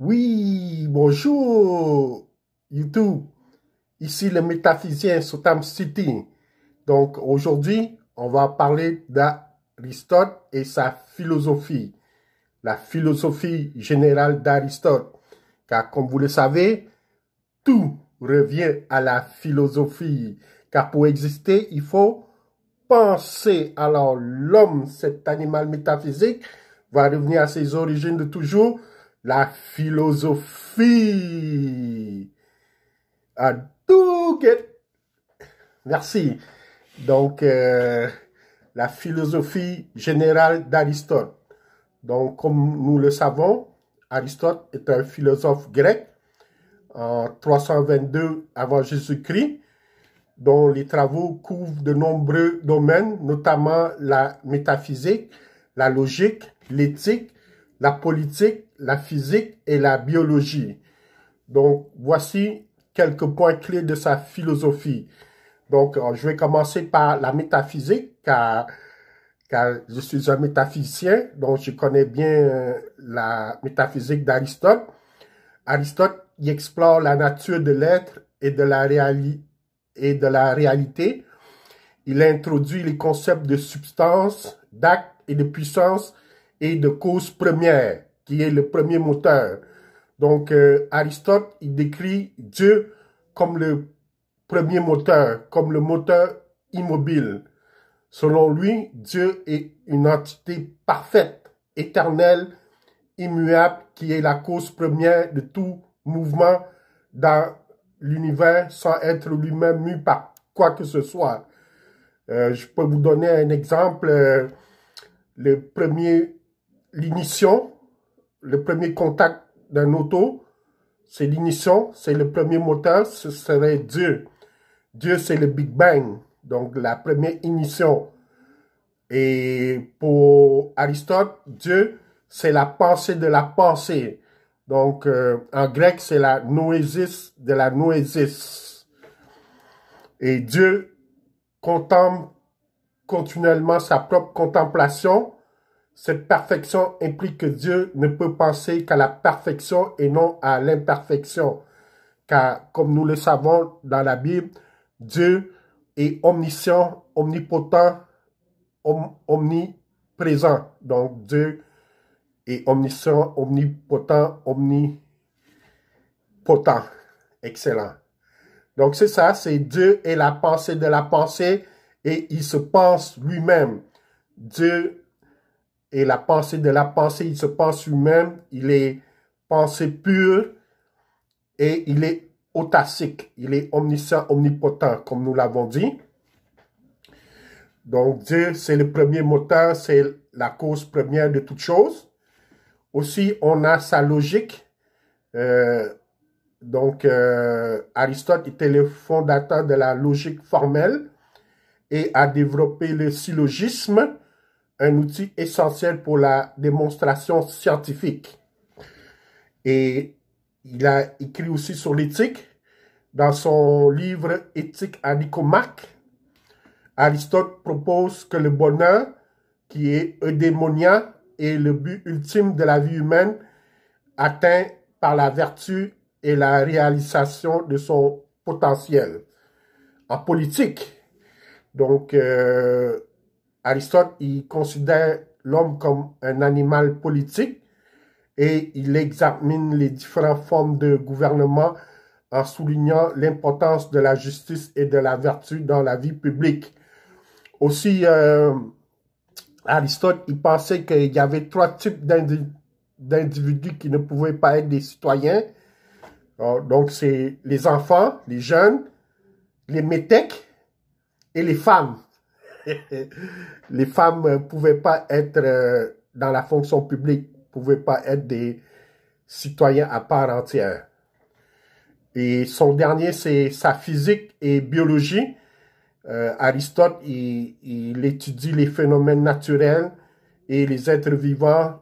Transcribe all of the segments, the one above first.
Oui, bonjour YouTube. Ici le métaphysicien Sotam City. Donc aujourd'hui, on va parler d'Aristote et sa philosophie. La philosophie générale d'Aristote. Car comme vous le savez, tout revient à la philosophie. Car pour exister, il faut penser. Alors l'homme, cet animal métaphysique, va revenir à ses origines de toujours, la philosophie. Merci. Donc, la philosophie générale d'Aristote. Donc, comme nous le savons, Aristote est un philosophe grec en 322 avant Jésus-Christ, dont les travaux couvrent de nombreux domaines, notamment la métaphysique, la logique, l'éthique, la politique, la physique et la biologie. Donc, voici quelques points clés de sa philosophie. Donc, je vais commencer par la métaphysique, car je suis un métaphysicien, donc je connais bien la métaphysique d'Aristote. Aristote y explore la nature de l'être et de la réalité. Il introduit les concepts de substance, d'acte et de puissance et de cause première, qui est le premier moteur. Donc, Aristote, il décrit Dieu comme le premier moteur, comme le moteur immobile. Selon lui, Dieu est une entité parfaite, éternelle, immuable, qui est la cause première de tout mouvement dans l'univers sans être lui-même mu par quoi que ce soit. Je peux vous donner un exemple. L'ignition, le premier contact d'un auto, c'est l'ignition, c'est le premier moteur, ce serait Dieu. Dieu, c'est le Big Bang, donc la première ignition. Et pour Aristote, Dieu, c'est la pensée de la pensée. Donc, en grec, c'est la noésis de la noésis. Et Dieu contemple continuellement sa propre contemplation. Cette perfection implique que Dieu ne peut penser qu'à la perfection et non à l'imperfection. Car, comme nous le savons dans la Bible, Dieu est omniscient, omnipotent, omniprésent. Donc, Dieu est omniscient, omnipotent, omnipotent. Excellent. Donc, c'est ça, c'est Dieu est la pensée de la pensée et il se pense lui-même. Dieu est la pensée de la pensée, il se pense lui-même, il est pensée pure et il est autasique, il est omniscient, omnipotent, comme nous l'avons dit. Donc, Dieu, c'est le premier moteur, c'est la cause première de toute chose. Aussi, on a sa logique. Aristote était le fondateur de la logique formelle et a développé le syllogisme, un outil essentiel pour la démonstration scientifique. Et il a écrit aussi sur l'éthique. Dans son livre « Éthique à Nicomaque », Aristote propose que le bonheur, qui est eudémonia, est le but ultime de la vie humaine, atteint par la vertu et la réalisation de son potentiel. En politique, donc, Aristote, il considère l'homme comme un animal politique et il examine les différentes formes de gouvernement en soulignant l'importance de la justice et de la vertu dans la vie publique. Aussi, Aristote, il pensait qu'il y avait trois types d'individus qui ne pouvaient pas être des citoyens. Donc, c'est les enfants, les jeunes, les métèques et les femmes. Les femmes ne pouvaient pas être dans la fonction publique, ne pouvaient pas être des citoyens à part entière. Et son dernier, c'est sa physique et biologie. Aristote, il étudie les phénomènes naturels et les êtres vivants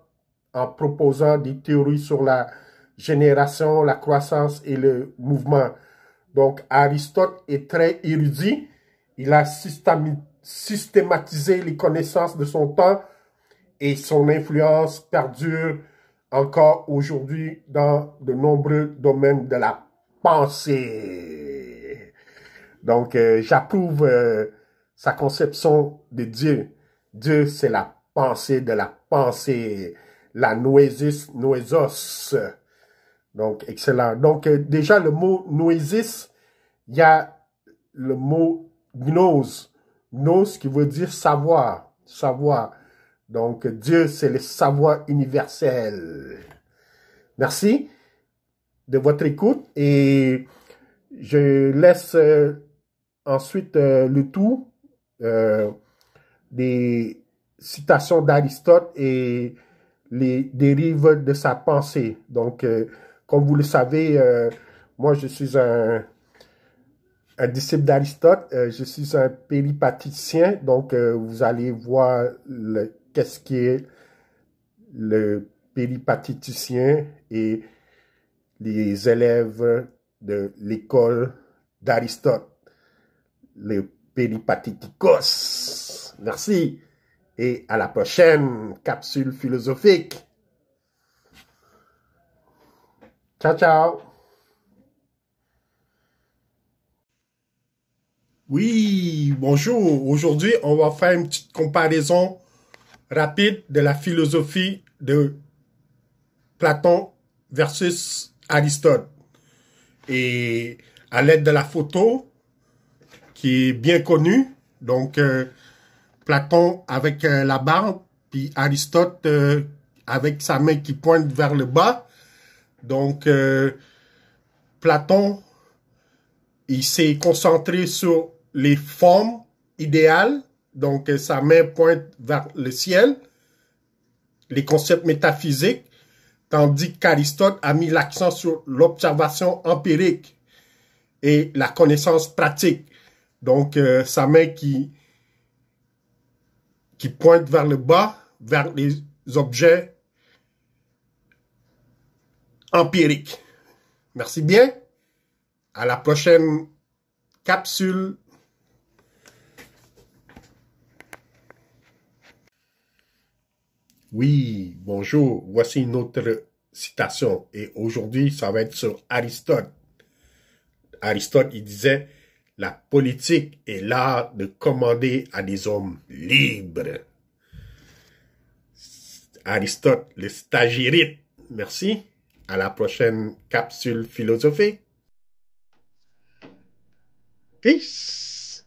en proposant des théories sur la génération, la croissance et le mouvement. Donc, Aristote est très érudit. Il a systématisé les connaissances de son temps et son influence perdure encore aujourd'hui dans de nombreux domaines de la pensée. Donc, j'approuve sa conception de Dieu. Dieu, c'est la pensée de la pensée, la noesos. Donc, excellent. Donc, déjà, le mot noesis, il y a le mot gnose. Gnose qui veut dire savoir, savoir. Donc, Dieu, c'est le savoir universel. Merci de votre écoute et je laisse ensuite le tout des citations d'Aristote et les dérives de sa pensée. Donc, comme vous le savez, moi, je suis un disciple d'Aristote, je suis un péripatéticien, donc vous allez voir qu'est-ce qui est le péripatéticien et les élèves de l'école d'Aristote, le péripatétikos. Merci et à la prochaine capsule philosophique. Ciao, ciao. Oui, bonjour. Aujourd'hui, on va faire une petite comparaison rapide de la philosophie de Platon versus Aristote. Et à l'aide de la photo, qui est bien connue, donc Platon avec la barbe, puis Aristote avec sa main qui pointe vers le bas. Donc, Platon, il s'est concentré sur les formes idéales, donc sa main pointe vers le ciel, les concepts métaphysiques, tandis qu'Aristote a mis l'accent sur l'observation empirique et la connaissance pratique. Donc, sa main qui pointe vers le bas, vers les objets empiriques. Merci bien. À la prochaine capsule. Oui, bonjour. Voici une autre citation. Et aujourd'hui, ça va être sur Aristote. Aristote, il disait, la politique est l'art de commander à des hommes libres. Aristote, le stagirite. Merci. À la prochaine capsule philosophique. Peace.